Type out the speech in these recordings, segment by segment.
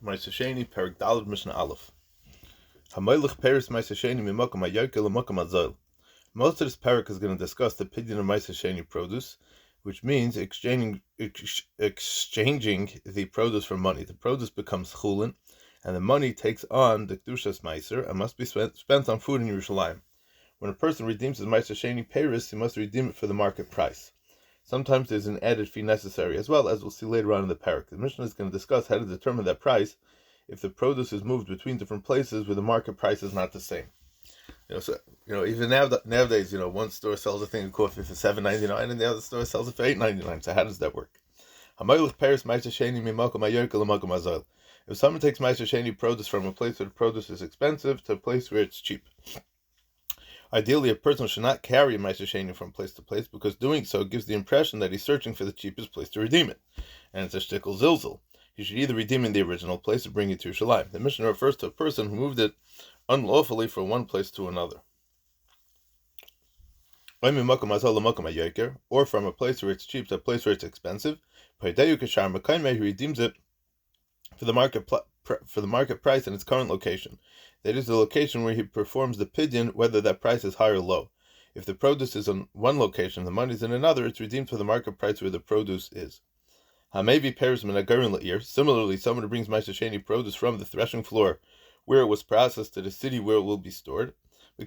Ma'aser Sheni, Perek Daled, Mishnah Aleph. Hamoilech Peres Ma'aser Sheni Mimakom HaYokel L'Makom HaZoil. Most of this parak is going to discuss the pidyon of Ma'aser Sheni produce, which means exchanging the produce for money. The produce becomes chulin, and the money takes on the kedushas Ma'aser and must be spent on food in Yerushalayim. When a person redeems his Ma'aser Sheni Peres, he must redeem it for the market price. Sometimes there's an added fee necessary, as well as we'll see later on in the parak. The Mishnah is going to discuss how to determine that price if the produce is moved between different places where the market price is not the same. Even nowadays, one store sells a thing of coffee for $7.99 and the other store sells it for $8.99. So how does that work? If someone takes Ma'aser Sheni produce from a place where the produce is expensive to a place where it's cheap, ideally, a person should not carry Ma'aser Sheni from place to place, because doing so gives the impression that he's searching for the cheapest place to redeem it, and it's a shtickle zilzal. He should either redeem in the original place or bring it to Yerushalayim. The Mishnah refers to a person who moved it unlawfully from one place to another, or from a place where it's cheap to a place where it's expensive. He redeems it for the market price in its current location. That is the location where he performs the pidyon, whether that price is high or low. If the produce is in one location, the money is in another, it's redeemed for the market price where the produce is. Similarly, someone who brings Ma'aser Sheni produce from the threshing floor where it was processed to the city where it will be stored, or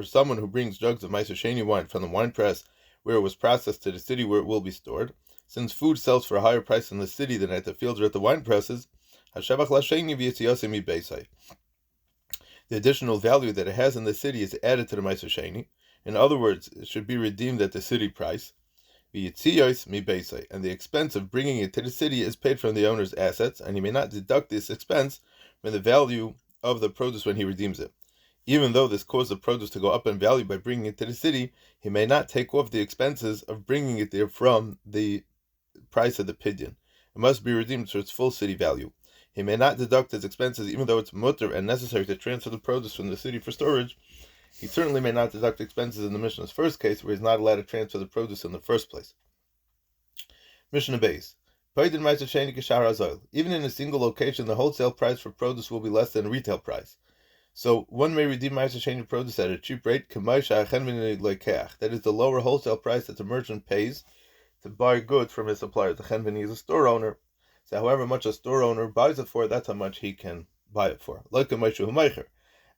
someone who brings jugs of Ma'aser Sheni wine from the wine press where it was processed to the city where it will be stored. Since food sells for a higher price in the city than at the fields or at the wine presses, the additional value that it has in the city is added to the Ma'aser Sheni. In other words, it should be redeemed at the city price. And the expense of bringing it to the city is paid from the owner's assets, and he may not deduct this expense from the value of the produce when he redeems it. Even though this caused the produce to go up in value by bringing it to the city, he may not take off the expenses of bringing it there from the price of the pidyon. It must be redeemed to its full city value. He may not deduct his expenses, even though it's mutter and necessary to transfer the produce from the city for storage. He certainly may not deduct expenses in the Mishnah's first case, where he's not allowed to transfer the produce in the first place. Mishnah Beis. Even in a single location, the wholesale price for produce will be less than a retail price. So one may redeem Ma'aser Sheni produce at a cheap rate, that is the lower wholesale price that the merchant pays to buy goods from his supplier. The chenveni is a store owner, so however much a store owner buys it for, that's how much he can buy it for.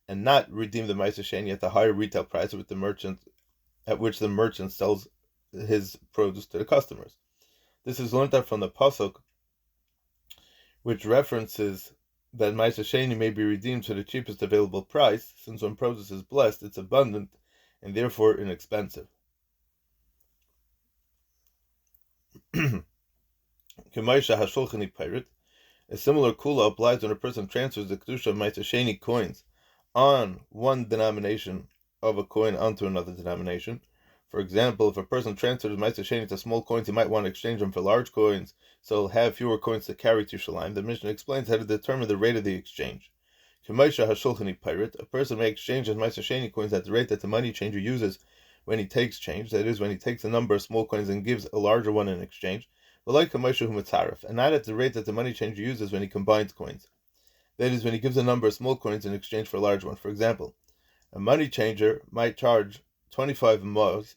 And not redeem the Ma'aser Sheni at the higher retail price at which the merchant sells his produce to the customers. This is learned out from the pasuk, which references that Ma'aser Sheni may be redeemed to the cheapest available price, since when produce is blessed, it's abundant and therefore inexpensive. A similar kula applies when a person transfers the kedusha of Ma'aser Sheni coins on one denomination of a coin onto another denomination. For example, if a person transfers Ma'aser Sheni to small coins, he might want to exchange them for large coins, so he'll have fewer coins to carry to Yerushalayim. The Mishnah explains how to determine the rate of the exchange. A person may exchange his Ma'aser Sheni coins at the rate that the money changer uses when he takes change, that is, when he takes a number of small coins and gives a larger one in exchange, and not at the rate that the money changer uses when he combines coins. That is, when he gives a number of small coins in exchange for a large one. For example, a money changer might charge 25 mois,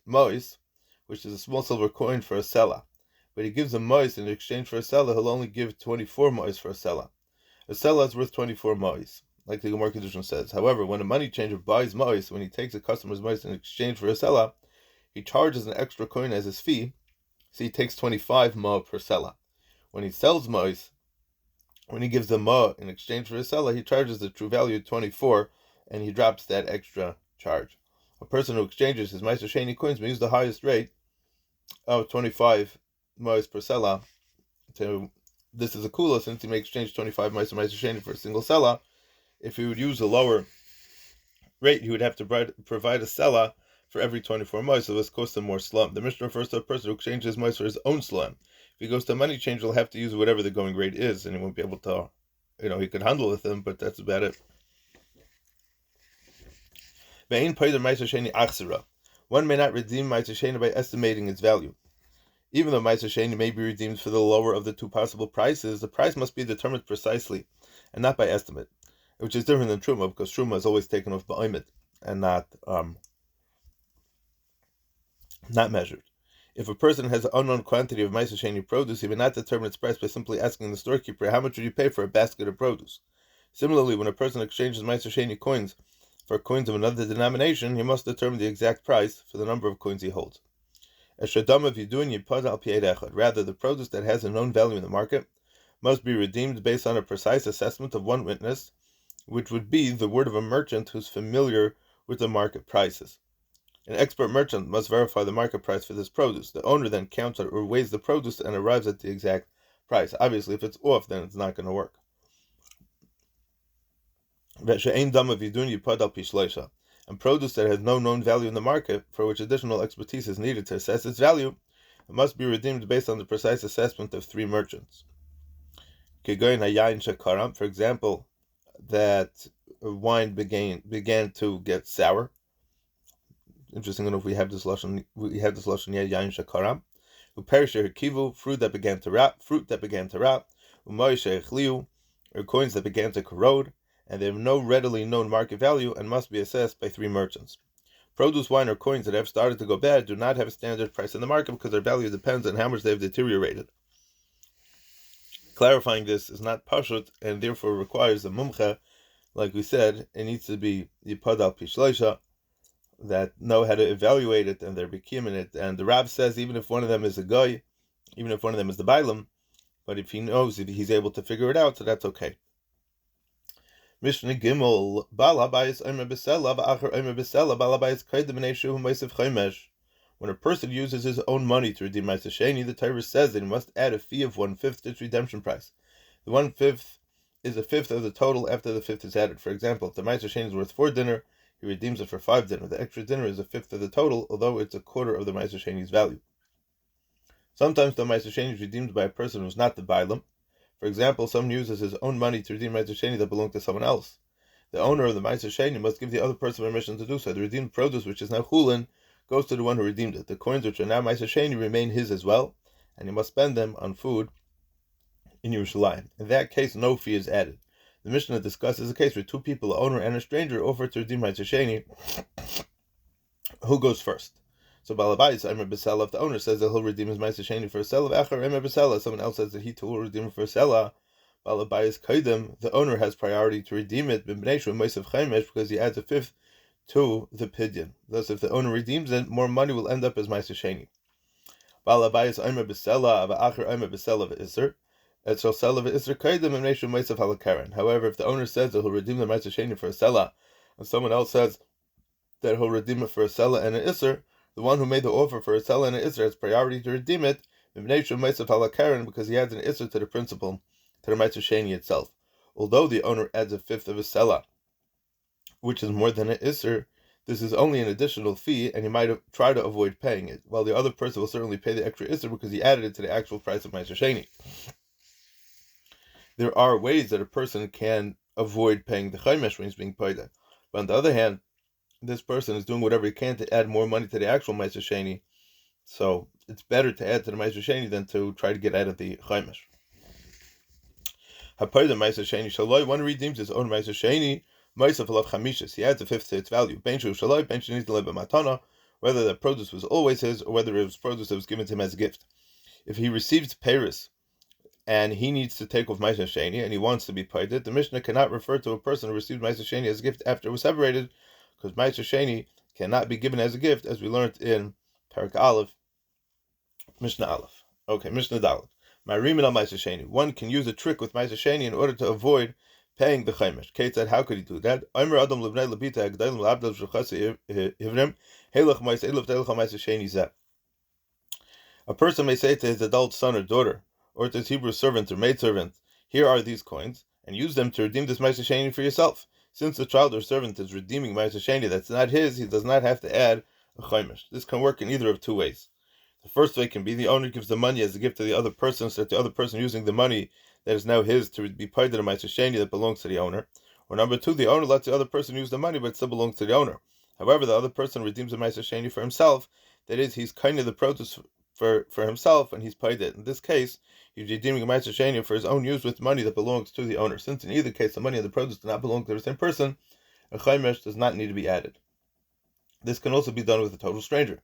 which is a small silver coin, for a sela. But he gives a mois in exchange for a sela, he'll only give 24 mois for a sela. A sela is worth 24 mois, like the Gemara Kedushin says. However, when a money changer buys mois, when he takes a customer's mois in exchange for a sela, he charges an extra coin as his fee, so he takes 25 mo per sela. When he sells mois, when he gives a mo in exchange for a sela, he charges the true value of 24, and he drops that extra charge. A person who exchanges his Ma'aser Sheni coins may use the highest rate of 25 mois per sela. This is a kula, since he may exchange 25 mois of Ma'aser Sheni for a single sela. If he would use a lower rate, he would have to provide a sela for every 24 mois, so this costs him more slum. The Mishnah refers to a person who exchanges his mois for his own slum. If he goes to a money changer, he'll have to use whatever the going rate is, and he won't be able to, he could handle with them, but that's about it. One may not redeem Ma'aser Sheni by estimating its value. Even though Ma'aser Sheni may be redeemed for the lower of the two possible prices, the price must be determined precisely and not by estimate, which is different than Truma, because Truma is always taken off ba'omet and not measured. If a person has an unknown quantity of Ma'aser Sheni produce, he may not determine its price by simply asking the storekeeper, how much would you pay for a basket of produce? Similarly, when a person exchanges Ma'aser Sheni coins for coins of another denomination, he must determine the exact price for the number of coins he holds. Rather, the produce that has a known value in the market must be redeemed based on a precise assessment of one witness, which would be the word of a merchant who's familiar with the market prices. An expert merchant must verify the market price for this produce. The owner then counts or weighs the produce and arrives at the exact price. Obviously, if it's off, then it's not going to work. And produce that has no known value in the market, for which additional expertise is needed to assess its value, it must be redeemed based on the precise assessment of 3 merchants. For example, that wine began to get sour. Interesting enough, we have this lashon yayin shakaram. Uperisher kivu, fruit that began to rot, umoisher or coins that began to corrode, and they have no readily known market value and must be assessed by 3 merchants. Produce, wine, or coins that have started to go bad do not have a standard price in the market because their value depends on how much they have deteriorated. Clarifying this is not pashut and therefore requires a mumcha. Like we said, it needs to be yipad al pishleisha, that know how to evaluate it and they're bekim in it. And the Rab says even if one of them is a guy, even if one of them is the bailam, but if he knows, if he's able to figure it out, so that's okay. Mishnah Gimel, Bal Habayis Omer B'Sela, V'Acher Omer B'Sela, Bal Habayis Kaidem B'Neishu H'Moisef Chomesh. When a person uses his own money to redeem Ma'aser Sheni, the Torah says that he must add a fee of 1/5 to its redemption price. The 1/5 is a fifth of the total after the fifth is added. For example, if the Ma'aser Sheni is worth 4 dinner, he redeems it for 5 dinner. The extra dinner is a fifth of the total, although it's a quarter of the Ma'aser Sheni's value. Sometimes the Ma'aser Sheni is redeemed by a person who is not the bailam. For example, someone uses his own money to redeem Ma'aser Sheni that belonged to someone else. The owner of the Ma'aser Sheni must give the other person permission to do so. The redeemed produce, which is now chulin, goes to the one who redeemed it. The coins which are now Ma'aser Sheni remain his as well, and he must spend them on food in Yerushalayim. In that case, no fee is added. The Mishnah discusses a case where 2 people, an owner and a stranger, offer to redeem Ma'aser Sheni. Who goes first? So Balabayis, Omer B'Sela, if the owner says that he'll redeem his Ma'aser Sheni for a sela, V'Acher Omer B'Sela, someone else says that he too will redeem it for a sela, Balabayis Kaidem, the owner has priority to redeem it, B'Bneishu Moisef Chomesh, because he adds a fifth to the pidyon. Thus, if the owner redeems it, more money will end up as Ma'aser Sheni. Balabayis Omer B'Sela, V'Acher Omer B'Sela V'Isser, et shall sela v'isser kaidem B'Bneishu Moisef halakaren. However, if the owner says that he'll redeem the Ma'aser Sheni for a sela, and someone else says that he'll redeem it for a sela and an isser, the one who made the offer for a sela and an isser has priority to redeem it, B'Bneishu Moisef halakaren, because he adds an isser to the principal, to the Ma'aser Sheni itself. Although the owner adds a fifth of a sela, which is more than an isser, this is only an additional fee, and he might try to avoid paying it, while the other person will certainly pay the extra isser because he added it to the actual price of Ma'aser Sheni. There are ways that a person can avoid paying the Chomesh when he's being paid. But on the other hand, this person is doing whatever he can to add more money to the actual Ma'aser Sheni, so it's better to add to the Ma'aser Sheni than to try to get out of the Chomesh. Hapayda Ma'aser Sheni Shaloi, one redeems his own Ma'aser Sheni, Ma'aser Alav Chamishas, he adds a fifth to its value. Ben Shu Shaloi, Ben Shu Nidle B'Matana, whether the produce was always his or whether it was produce that was given to him as a gift. If he received Paris and he needs to take off Ma'aser Sheni and he wants to be paid, the Mishnah cannot refer to a person who received Ma'aser Sheni as a gift after it was separated, because Ma'aser Sheni cannot be given as a gift, as we learned in Parak Aleph, Mishnah Aleph. Okay, Mishnah Dalet. Ma'arimin al Ma'aser Sheni. One can use a trick with Ma'aser Sheni in order to avoid paying the Chomesh. Kate said, how could he do that? Omer Adam Livnei Labita Agdalim Labdal Shachasi Ivrim Helach Ma'aser Eluf Delach Ma'aser Sheni Zeh. A person may say to his adult son or daughter, or to his Hebrew servant or maidservant, here are these coins, and use them to redeem this Ma'aser Sheni for yourself. Since the child or servant is redeeming Ma'aser Sheni that's not his, he does not have to add a Chomesh. This can work in either of 2 ways. The first way can be the owner gives the money as a gift to the other person, so that the other person using the money that is now his to be paid to the Ma'aser Sheni that belongs to the owner. Or number 2, the owner lets the other person use the money, but it still belongs to the owner. However, the other person redeems the Ma'aser Sheni for himself, that is, he's kind of the produce for himself, and he's paid it. In this case, he's redeeming a Ma'aser Sheni for his own use with money that belongs to the owner. Since in either case the money and the produce do not belong to the same person, a chaymesh does not need to be added. This can also be done with a total stranger.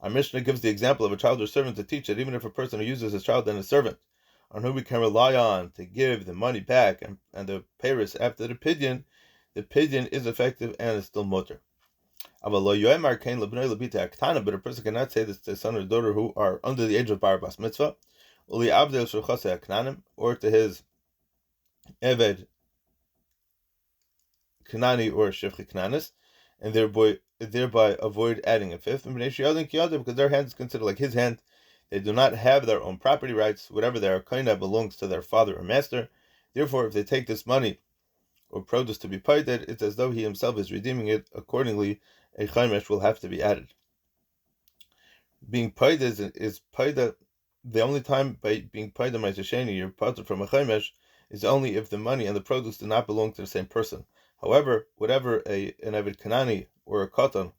Our Mishnah gives the example of a child or servant to teach that even if a person who uses his child and a servant, on whom we can rely on to give the money back and the payers after the pidyon is effective and is still mutter. But a person cannot say this to his son or daughter who are under the age of bar bas mitzvah, or to his eved kanani or shivchi kananis, and thereby avoid adding a fifth, because their hand is considered like his hand. They do not have their own property rights. Whatever they are kind of belongs to their father or master. Therefore, if they take this money or produce to be paid, it's as though he himself is redeeming it. Accordingly, a chaymesh will have to be added. Being paid is paid. The only time by being paid on Ma'aser Sheni you're parted from a chaymesh is only if the money and the produce do not belong to the same person. However, whatever an Eved Kanani or a Katan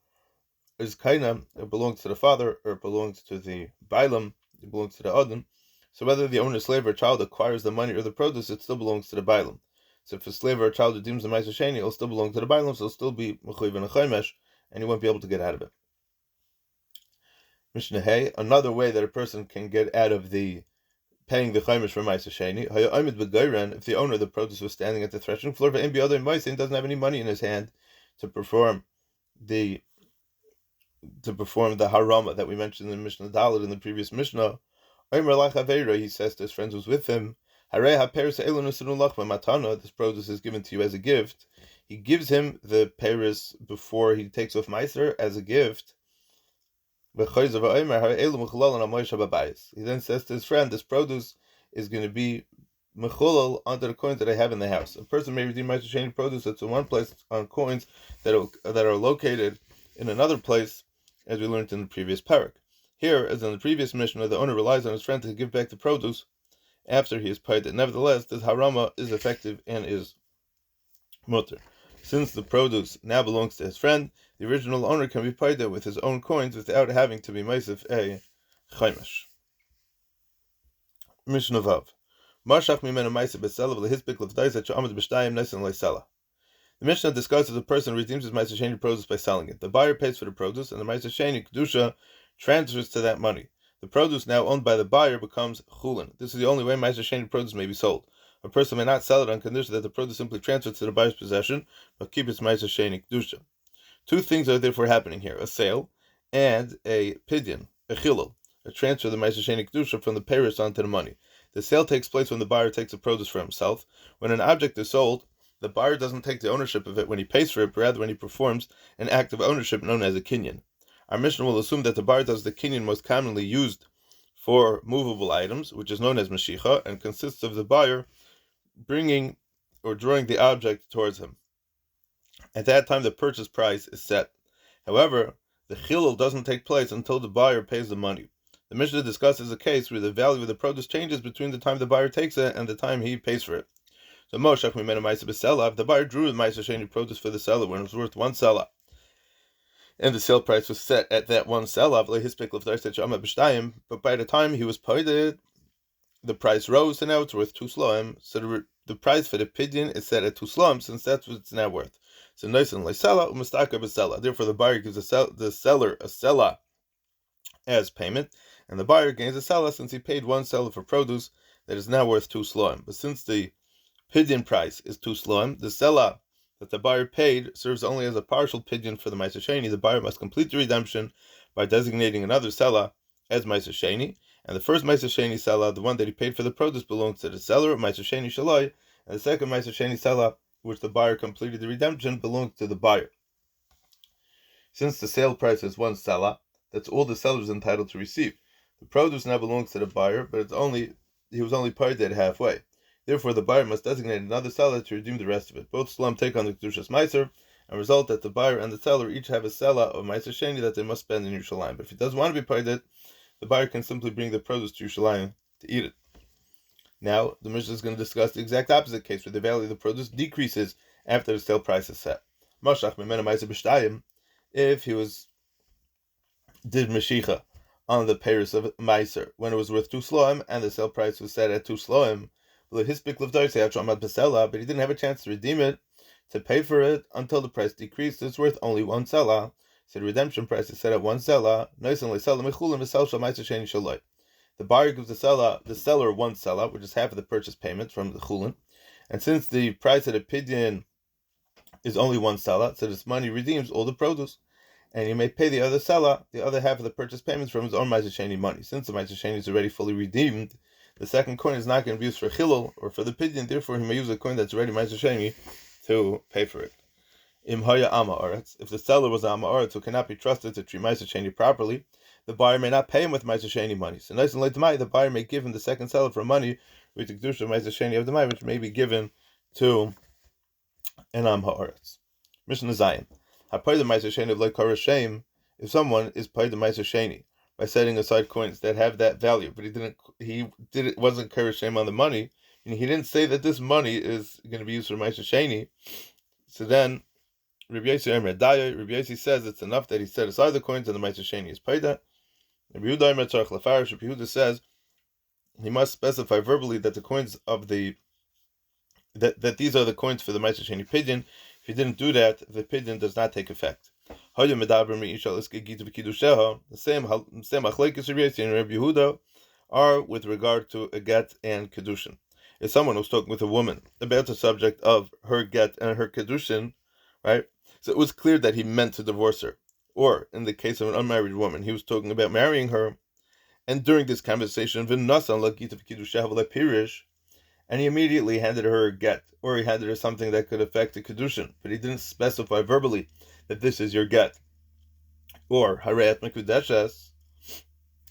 is kaina, it belongs to the father or it belongs to the Bailam, it belongs to the Adam. So whether the owner, slave, or child acquires the money or the produce, it still belongs to the Bailam. So if a slave or a child redeems the Ma'aser Sheni, it'll still belong to the Bailam, so it'll still be Mechuyev and a Chaymesh, and he won't be able to get out of it. Mishnah Hey, another way that a person can get out of the paying the Chaymesh for Ma'aser Sheni, if the owner of the produce was standing at the threshing floor, but doesn't have any money in his hand to perform the harama that we mentioned in Mishnah Dalet in the previous Mishnah, he says to his friends who's with him, this produce is given to you as a gift. He gives him the Paris before he takes off Meiser as a gift. He then says to his friend, this produce is going to be mechulal onto the coins that I have in the house. A person may redeem Ma'aser Sheni produce that's in one place on coins that are located in another place, as we learned in the previous parak. Here, as in the previous Mishnah, the owner relies on his friend to give back the produce after he has paid it. Nevertheless, this harama is effective and is mutter. Since the produce now belongs to his friend, the original owner can be paid it with his own coins without having to be meisef a chaymesh. Mishnah Vav. Mashach mimenu meisef b'selav lehispik levdais she'amad b'shtayim nesen leisela. The Mishnah discusses a person who redeems his Ma'aser Sheni produce by selling it. The buyer pays for the produce, and the Ma'aser Sheni Kedusha transfers to that money. The produce now owned by the buyer becomes chulin. This is the only way Ma'aser Sheni produce may be sold. A person may not sell it on condition that the produce simply transfers to the buyer's possession, but keep its Ma'aser Sheni Kedusha. Two things are therefore happening here: a sale and a pidyon, a chilul, a transfer of the Ma'aser Sheni Kedusha from the payers onto the money. The sale takes place when the buyer takes the produce for himself. When an object is sold, the buyer doesn't take the ownership of it when he pays for it, but rather when he performs an act of ownership known as a kinyan. Our Mishnah will assume that the buyer does the kinyan most commonly used for movable items, which is known as mashicha, and consists of the buyer bringing or drawing the object towards him. At that time, the purchase price is set. However, the chilul doesn't take place until the buyer pays the money. The Mishnah discusses a case where the value of the produce changes between the time the buyer takes it and the time he pays for it. So Moshach mimenu meisef b'selav, if the buyer drew the Ma'aser Sheni produce for the seller when it was worth one selah, and the sale price was set at that one selah, but by the time he was paid it, the price rose, and now it's worth 2 sloim. So the price for the pidyon is set at 2 sloim, since that's what it's now worth. So noisen leisela umastaka b'sela. Therefore, the buyer gives the seller a selah as payment, and the buyer gains a selah since he paid one selah for produce that is now worth 2 sloim. But since the pidyon price is 2 sloim, the selah that the buyer paid serves only as a partial pidyon for the Ma'aser Sheni. The buyer must complete the redemption by designating another selah as Ma'aser Sheni, and the first Ma'aser Sheni selah, the one that he paid for the produce, belongs to the seller, Ma'aser Sheni Shaloi, and the second Ma'aser Sheni selah, which the buyer completed the redemption, belongs to the buyer. Since the sale price is 1 selah, that's all the seller is entitled to receive. The produce now belongs to the buyer, but he was only paid at halfway. Therefore, the buyer must designate another seller to redeem the rest of it. Both Shalom take on the Kedushas Meiser, and result that the buyer and the seller each have a selah of Ma'aser Sheni that they must spend in Yerushalayim. But if he doesn't want to be paid it, the buyer can simply bring the produce to Yerushalayim to eat it. Now, the Mishnah is going to discuss the exact opposite case, where the value of the produce decreases after the sale price is set. Mashach mimenu meisef b'shtayim, if he did Mashicha on the payers of Meiser when it was worth 2 sloim and the sale price was set at 2 sloim. But he didn't have a chance to redeem it, to pay for it, until the price decreased. It's worth only 1 selah. So the redemption price is set at 1 selah. The buyer gives the seller 1 selah, which is half of the purchase payment from the chulin. And since the price of the pidyon is only 1 selah, so this money redeems all the produce. And he may pay the other selah, the other half of the purchase payments, from his own Ma'aser Sheni money. Since the Ma'aser Sheni is already fully redeemed, the second coin is not going to be used for chilul or for the pidyon. Therefore, he may use a coin that's already Ma'aser Sheni to pay for it. Im haya ama aretz, if the seller was ama aretz who cannot be trusted to treat Ma'aser Sheni properly, the buyer may not pay him with Ma'aser Sheni money. So nice and late the buyer may give him the second seller for money with the kedusha of Ma'aser Sheni of the Mai, which may be given to an am haaretz. Mishnah Zayin. Hapay the Ma'aser Sheni of like Karashem, if someone is paid the Ma'aser Sheni by setting aside coins that have that value, but it wasn't Karashem on the money, and he didn't say that this money is going to be used for Ma'aser Sheni. So then Rabbi Yossi says it's enough that he set aside the coins and the Ma'aser Sheni is paid that. Rabbi Yehuda says he must specify verbally that the coins of that these are the coins for the Ma'aser Sheni pidyon. If he didn't do that, the pidyon does not take effect. The same machlekes Rabbi Yossi and Rabbi Yehuda are with regard to a get and kedushin. If someone was talking with a woman about the subject of her get and her kedushin, right? So it was clear that he meant to divorce her. Or in the case of an unmarried woman, he was talking about marrying her, and during this conversation, and he immediately handed her a get, or he handed her something that could affect the kedushin, but he didn't specify verbally that this is your get. Or harayat mekudeshes.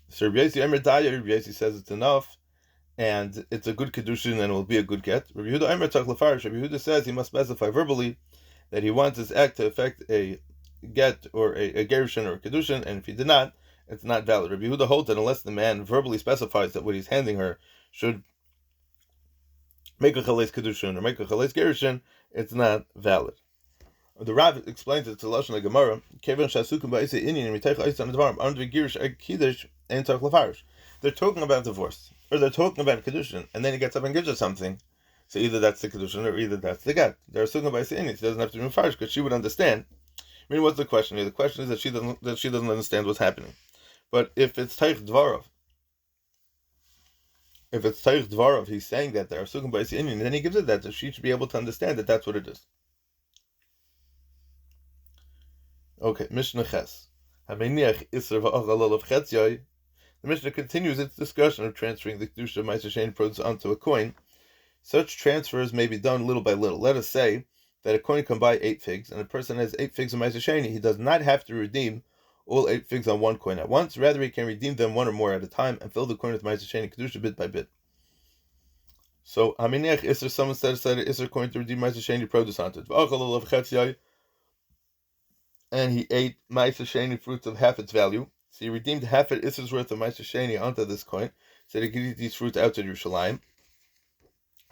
So Rabbi Yossi says it's enough, and it's a good kedushin, and it will be a good get. Rabbi Yehuda says he must specify verbally that he wants his act to affect a get or a gerushin or a kedushin, and if he did not, it's not valid. Rabbi Yehuda holds that unless the man verbally specifies that what he's handing her should make a chalais kedushin or make a chalais gerushin, it's not valid. The Rav explains it to Lashon Gemara. They're talking about divorce, or they're talking about kedushin, and then he gets up and gives her something. So either that's the kedushin or either that's the get. They're talking by saying it. She doesn't have to be mefarish because she would understand. I mean, what's the question here? The question is that she doesn't understand what's happening. But if it's Taich Dvarov, he's saying that they're talking by saying, and then he gives it that, so she should be able to understand that that's what it is. Okay, Mishnah Ches. The Mishnah continues its discussion of transferring the kedusha of Ma'aser Sheni produce onto a coin. Such transfers may be done little by little. Let us say that a coin can buy 8 figs, and a person has 8 figs of Ma'aser Sheni. He does not have to redeem all 8 figs on one coin at once. Rather, he can redeem them one or more at a time and fill the coin with Ma'aser Sheni kedusha bit by bit. So, Haminiach Isser, someone set aside an Isser coin to redeem Ma'aser Sheni produce onto it. And he ate Ma'aser Sheni fruits of half its value. So he redeemed half an Isser's worth of Ma'aser Sheni onto this coin. So he could eat these fruits out to Yerushalayim.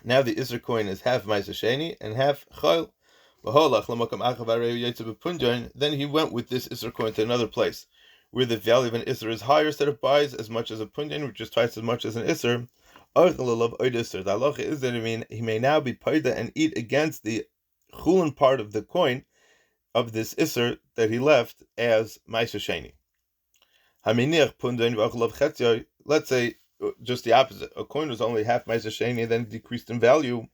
Now the Isser coin is half Ma'aser Sheni and half Chayil. Then he went with this Isser coin to another place, where the value of an Isser is higher, so it buys as much as a punyan, which is twice as much as an Isser. The halacha is that he may now be paida and eat against the chulin part of the coin of this Isser that he left as Ma'aser Sheni. Let's say just the opposite. A coin was only half Ma'aser Sheni and then decreased in value.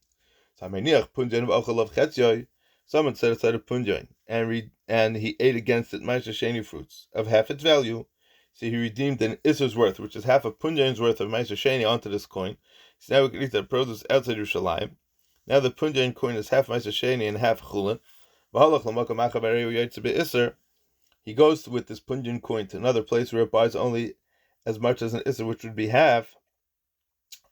Someone set aside a punyan and he ate against it Ma'aser Sheni fruits of half its value. So he redeemed an Isser's worth, which is half a punyan's worth of Ma'aser Sheni onto this coin. So now we can eat that produce outside Yerushalayim. Now the punyan coin is half Ma'aser Sheni and half chulin. He goes with this punyan coin to another place where it buys only as much as an Isser, which would be half.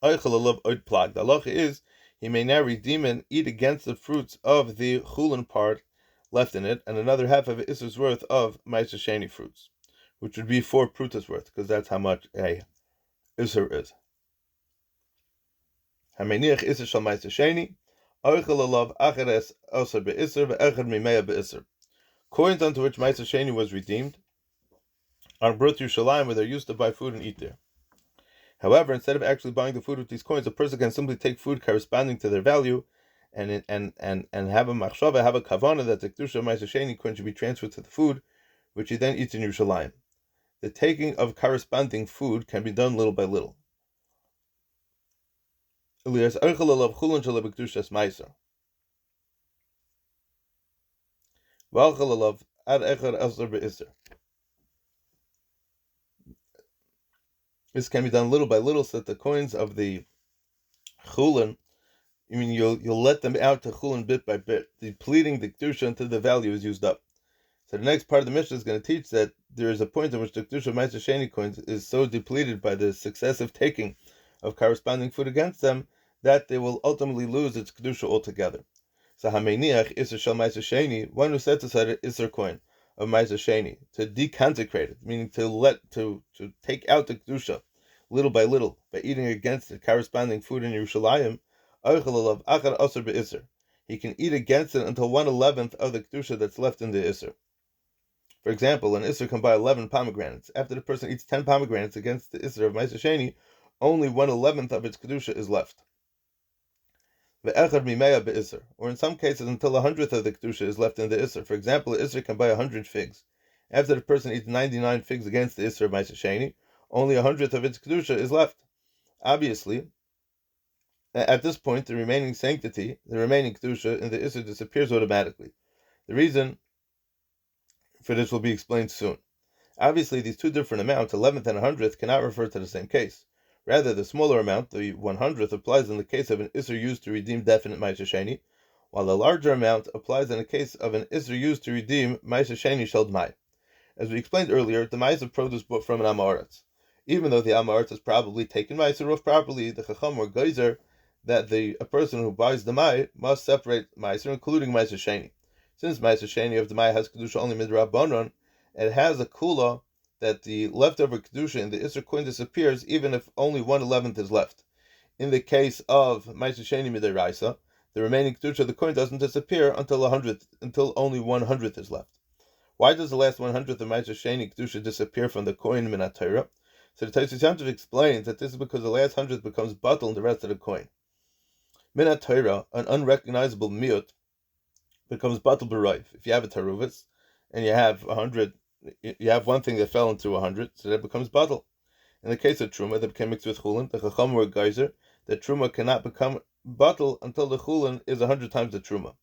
The halacha is he may now redeem and eat against the fruits of the chulin part left in it, and another half of Isser's worth of Ma'aser Sheni fruits, which would be 4 prutas worth, because that's how much a Isser is. Hameniach Isser shal Ma'aser Sheni. Coins unto which Ma'aser Sheni was redeemed are brought to Yerushalayim where they're used to buy food and eat there. However, instead of actually buying the food with these coins, a person can simply take food corresponding to their value and have a machshava, have a kavana that the kedusha of Ma'aser Sheni coin should be transferred to the food, which he then eats in Yerushalayim. The taking of corresponding food can be done little by little. This can be done little by little, so that the coins of the chulin, you'll let them out to chulin bit by bit, depleting the kedusha until the value is used up. So the next part of the Mishnah is going to teach that there is a point in which the kedusha of Ma'aser Sheni coins is so depleted by the successive taking of corresponding food against them that they will ultimately lose its kedusha altogether. So Hameiniach Isser Shel Ma'aser Sheni, one who sets aside an Isser coin of Ma'aser Sheni to deconsecrate it, meaning to take out the kedusha little by little by eating against the corresponding food in Yerushalayim, he can eat against it until 1/11 of the kedusha that's left in the Isser. For example, an Isser can buy 11 pomegranates. After the person eats 10 pomegranates against the Isser of Ma'aser Sheni, only 1/11 of its kedusha is left. Or in some cases, until 100th of the kedusha is left in the Isser. For example, an Isser can buy 100 figs. After the person eats 99 figs against the Isser of Ma'aser Sheni, only 100th of its kedusha is left. Obviously, at this point, the remaining sanctity, the remaining kedusha in the Isser disappears automatically. The reason for this will be explained soon. Obviously, these two different amounts, 11th and 100th, cannot refer to the same case. Rather, the smaller amount, the 100th, applies in the case of an Isser used to redeem definite Ma'aser Sheni, while the larger amount applies in the case of an Isser used to redeem Ma'aser Sheni Shel D'mai. As we explained earlier, the Ma'aser produce bought from an Amaretz. Even though the Amaretz has probably taken Ma'aser Ruf properly, the Chacham or Geyser that a person who buys D'mai must separate Ma'aser, including Ma'aser Sheni. Since Ma'aser Sheni of D'mai has Kedusha only Midrabanon, it has a kula that the leftover Kedusha in the Isser coin disappears even if only 1/11 is left. In the case of Ma'aser Sheni Midaraisa, the remaining Kedusha of the coin doesn't disappear until only 100th is left. Why does the last 100th of Ma'aser Sheni Kedusha disappear from the coin Minat Torah? So the Tosfos Yontif explains that this is because the last 100th becomes batel in the rest of the coin. Minat Torah, an unrecognizable miut, becomes batel b'roiv. If you have a taruvus and you have 100, you have one thing that fell into 100, so that becomes batel. In the case of truma that became mixed with chulin, the chacham or geyser, that truma cannot become batel until the chulin is 100 times the truma.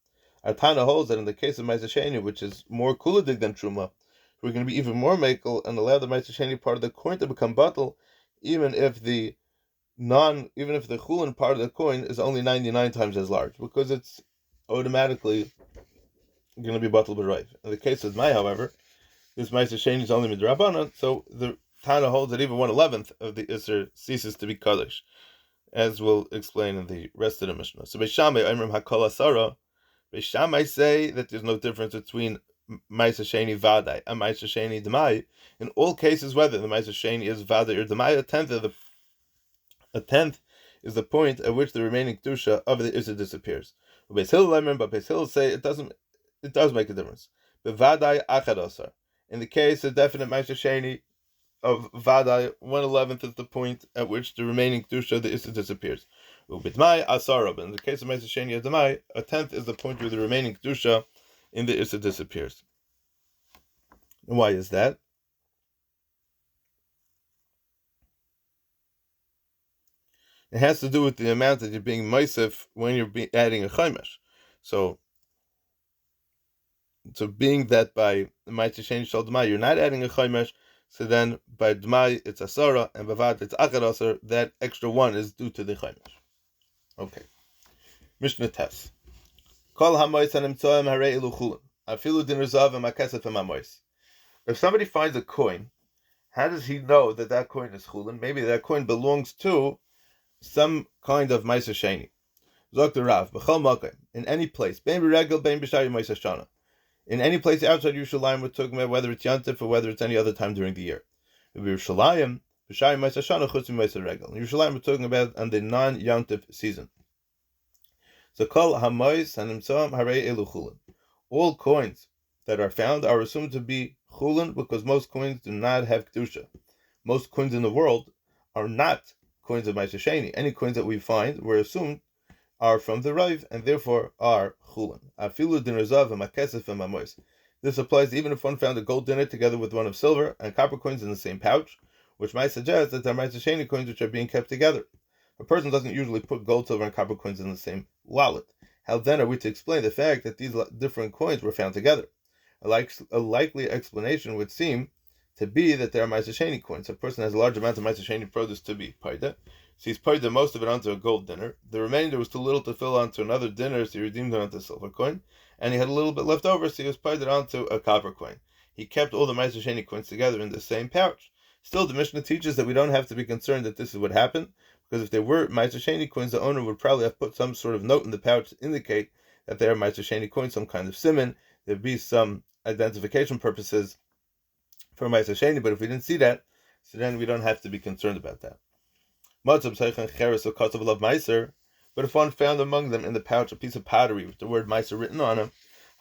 Our Tana holds that in the case of Ma'aser Sheni, which is more kuladig than truma, we're going to be even more makel and allow the Ma'aser Sheni part of the coin to become batel, even if the chulin part of the coin is only 99 times as large, because it's automatically going to be batel b'roiv. In the case of D'mai, however, this Ma'aser Sheni is only midrabanan, so the Tana holds that even 1/11 of the Isser ceases to be kaddish, as we'll explain in the rest of the Mishnah. So Beis Shammai Omrim Hakol Asara. Beis Shammai say that there's no difference between Ma'aser Sheni Vadai and Ma'aser Sheni D'mai. In all cases, whether the Ma'aser Sheni is Vadai or D'mai, a tenth is the point at which the remaining kedusha of the Isser disappears. But Beis Hillel say it does make a difference. But Vadai Achad Asar. In the case of definite Ma'aser Sheni of Vadai, 1/11 is the point at which the remaining kedusha of the Isser disappears. Ubitmai Asara. But in the case of Ma'aser Sheni of D'mai, a tenth is the point where the remaining kedusha in the Isser disappears. And why is that? It has to do with the amount that you're being meisef when you're adding a chaimesh. So being that by Ma'aser Sheni Shel D'mai you're not adding a chaimesh, so then by D'mai it's asara and bavad it's achad asar. That extra one is due to the chaimesh. Okay. Mishnah Tes. Kol hamois hanimtzoim harei elu chulin. Afilu din rezav v'makesef v'mamois. If somebody finds a coin, how does he know that that coin is chulin? Maybe that coin belongs to some kind of Ma'aser Sheni. Zok the Rav, b'chol makom, in any place, bein b'regel, bein b'shari Ma'aser Shana. In any place outside Yerushalayim, we're talking about whether it's Yantif or whether it's any other time during the year. In Yerushalayim, b'shari Ma'aser Shana, chutz Ma'aser regel. In Yerushalayim, we're talking about on the non-Yantif season. So kol hamois hanimtzoim harei elu chulin. All coins that are found are assumed to be chulin because most coins do not have kedusha. Most coins in the world are not coins of Ma'aser Sheni. Any coins that we find were assumed are from the Rav and therefore are chulin. Afilu din rezav and makesef and mamois. This applies even if one found a gold dinner together with one of silver and copper coins in the same pouch, which might suggest that they're Ma'aser Sheni coins which are being kept together. A person doesn't usually put gold, silver, and copper coins in the same wallet. How then are we to explain the fact that these different coins were found together? A likely explanation would seem to be that they are Ma'aser Sheni coins. A person has a large amount of Ma'aser Sheni produce to be paida, so he's paida most of it onto a gold dinner. The remainder was too little to fill onto another dinner, so he redeemed it onto a silver coin, and he had a little bit left over, so he was paida onto a copper coin. He kept all the Ma'aser Sheni coins together in the same pouch. Still, the Mishnah teaches that we don't have to be concerned that this is what happened, because if they were Ma'aser Sheni coins, the owner would probably have put some sort of note in the pouch to indicate that they are Ma'aser Sheni coins, some kind of siman. There'd be some identification purposes for Ma'aser Sheni, but if we didn't see that, so then we don't have to be concerned about that. But if one found among them in the pouch a piece of pottery with the word Ma'aser written on it,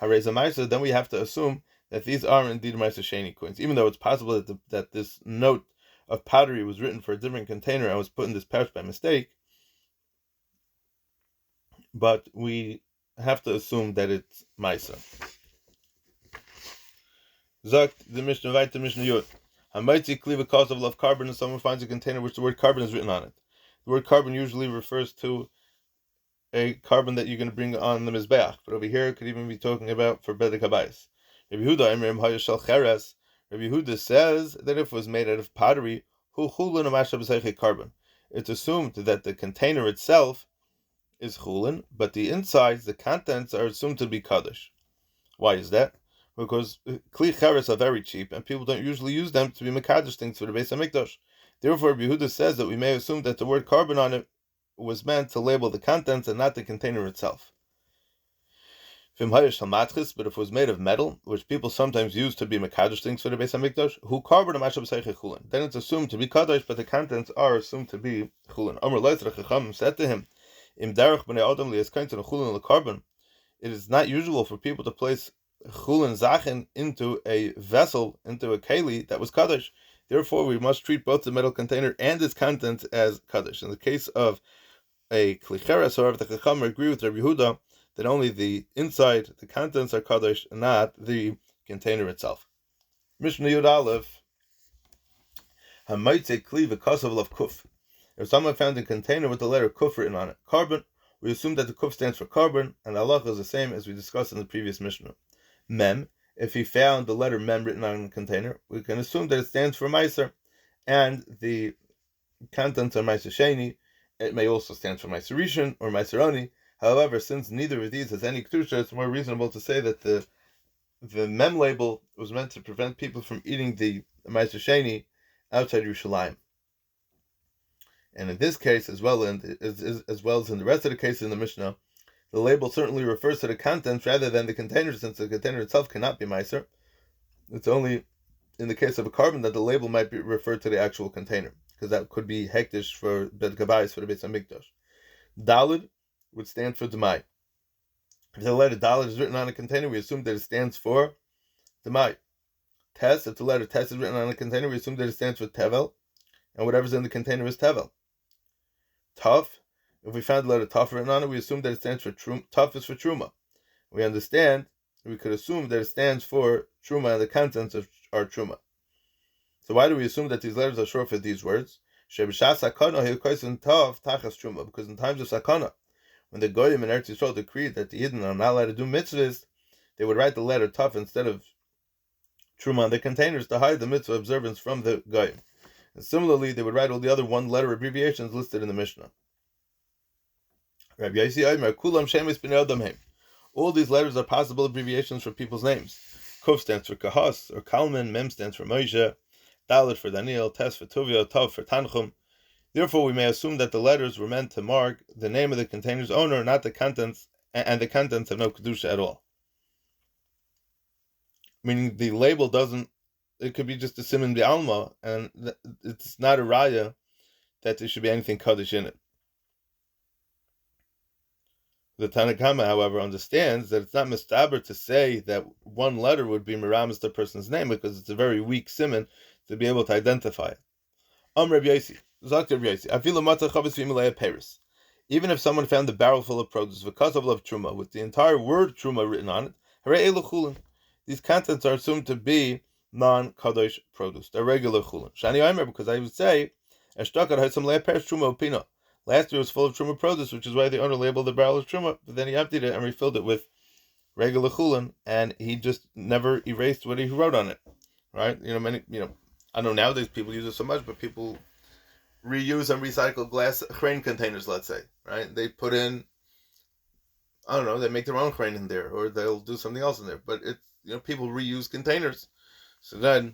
Hareza Ma'aser, then we have to assume that these are indeed Ma'aser Sheni coins, even though it's possible that this note of pottery was written for a different container and was put in this pouch by mistake. But we have to assume that it's Ma'aser. Zakt the Mishnah Vayt the Mishnah Yud. Hamaitzi kliva cause of love carbon, and someone finds a container which the word carbon is written on it. The word carbon usually refers to a carbon that you're going to bring on the mizbeach, but over here it could even be talking about for bedek habayis. Rabbi Yehuda says that if it was made out of pottery, carbon, it's assumed that the container itself is chulin, but the insides, the contents, are assumed to be kaddish. Why is that? Because kli cheres are very cheap, and people don't usually use them to be mekadosh things for the Beis Hamikdash. Therefore, Rabbi Yehuda says that we may assume that the word carbon on it was meant to label the contents and not the container itself. But if it was made of metal, which people sometimes use to be mekadosh things for the Beis Hamikdash, who carbon then it's assumed to be kadosh, but the contents are assumed to be chulin. Amar Leiter Chacham said to him, Im derech b'nei adam li'eskantin chulin l'carbon. It is not usual for people to place chulin zachin into a vessel, into a keli that was kadosh. Therefore, we must treat both the metal container and its contents as kadosh. In the case of a klicheres, however, the Chacham agree with Rabbi Yehuda that only the inside, the contents are kadosh, and not the container itself. Mishnah Yud Aleph. Hamaitze kli v'kasav lav kuf. If someone found a container with the letter kuf written on it, carbon, we assume that the kuf stands for carbon, and the halacha is the same as we discussed in the previous Mishnah. Mem, if he found the letter mem written on the container, we can assume that it stands for Ma'aser, and the contents are Ma'aser Sheni. It may also stand for Ma'aser Rishon or Ma'aser Oni. However, since neither of these has any kedusha, it's more reasonable to say that the mem label was meant to prevent people from eating the Ma'aser Sheni outside Yerushalayim. And in this case, as well as in the rest of the cases in the Mishnah, the label certainly refers to the contents rather than the container, since the container itself cannot be Ma'aser. It's only in the case of a carbon that the label might be referred to the actual container, because that could be hektish for Bed Gabayis for the Beis Hamikdash. Dalid would stand for Demai. If the letter Dalid is written on a container, we assume that it stands for Demai. Tes, if the letter Tes is written on a container, we assume that it stands for Tevel, and whatever's in the container is Tevel. Taf, if we found the letter Taf written on it, we assume that it stands for Truma. Taf is for Truma. We could assume that it stands for Truma, and the contents are Truma. So why do we assume that these letters are short for these words? Because in times of Sakana, when the Goyim in Eretz Yisrael decreed that the Yidden are not allowed to do mitzvahs, they would write the letter Taf instead of Truma on the containers to hide the mitzvah observance from the Goyim. And similarly, they would write all the other one-letter abbreviations listed in the Mishnah. All these letters are possible abbreviations for people's names. Kuf stands for Kahas or Kalman, Mem stands for Moshe, Dalet for Daniel, Tes for Tuvia, Tav for Tanchum. Therefore, we may assume that the letters were meant to mark the name of the container's owner, not the contents, and the contents have no kedusha at all. Meaning the label doesn't. It could be just a siman b'alma, and it's not a raya that there should be anything kaddish in it. The Tanakama, however, understands that it's not mistaber to say that one letter would be miramis the person's name, because it's a very weak siman to be able to identify it. Rabbi Yosi, Zak Rabbi Yosi, Afilu Matach Chavis V'Imalei Paris. Even if someone found a barrel full of produce, because of love truma, with the entire word truma written on it, Harei Elu Chulin. These contents are assumed to be non-kadosh produce. They're regular chulin. Shani Omer, because I would say, Eshtakar had some Paris truma opina. Last year was full of truma produce, which is why the owner labeled the barrel as truma. But then he emptied it and refilled it with regular chulin, and he just never erased what he wrote on it. Right? I know nowadays people use it so much, but people reuse and recycle glass grain containers, let's say, right? They put in, I don't know, they make their own grain in there, or they'll do something else in there. But it's, people reuse containers. So then,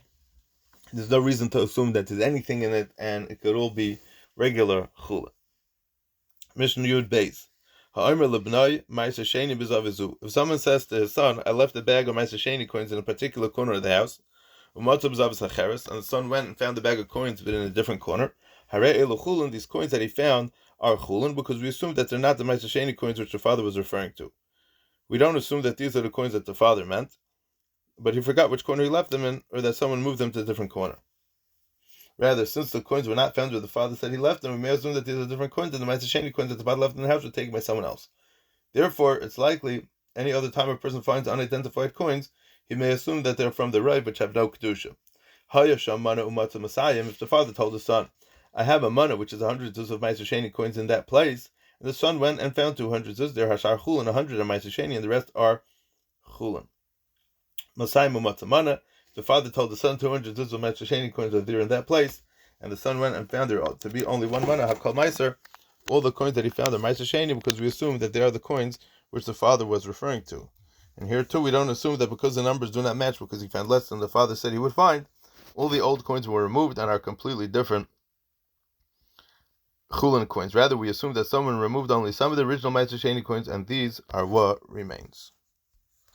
there's no reason to assume that there's anything in it, and it could all be regular chulin. Mishnah Yud Beis. If someone says to his son, I left a bag of Ma'aser Sheni coins in a particular corner of the house, and the son went and found the bag of coins but in a different corner, these coins that he found are chulin, because we assume that they're not the Ma'aser Sheni coins which the father was referring to. We don't assume that these are the coins that the father meant, but he forgot which corner he left them in, or that someone moved them to a different corner. Rather, since the coins were not found where the father said he left them, we may assume that these are different coins, and the Ma'aser Sheni coins that the father left in the house were taken by someone else. Therefore, it's likely any other time a person finds unidentified coins, he may assume that they're from the Rav, which have no kedusha. If the father told his son, I have a mana which is 100 zuz of Ma'aser Sheni coins in that place, and the son went and found 200 zuz, they're hashar chulin, 100 are Ma'aser Sheni, and the rest are chulin. Masayim u'matzamana. The father told the son 200 zuz of Ma'aser Sheni coins are there in that place, and the son went and found there to be only one mana, called Ma'aser. All the coins that he found are Ma'aser Sheni, because we assume that they are the coins which the father was referring to. And here too, we don't assume that because the numbers do not match, because he found less than the father said he would find, all the old coins were removed and are completely different chulin coins. Rather, we assume that someone removed only some of the original Ma'aser Sheni coins, and these are what remains.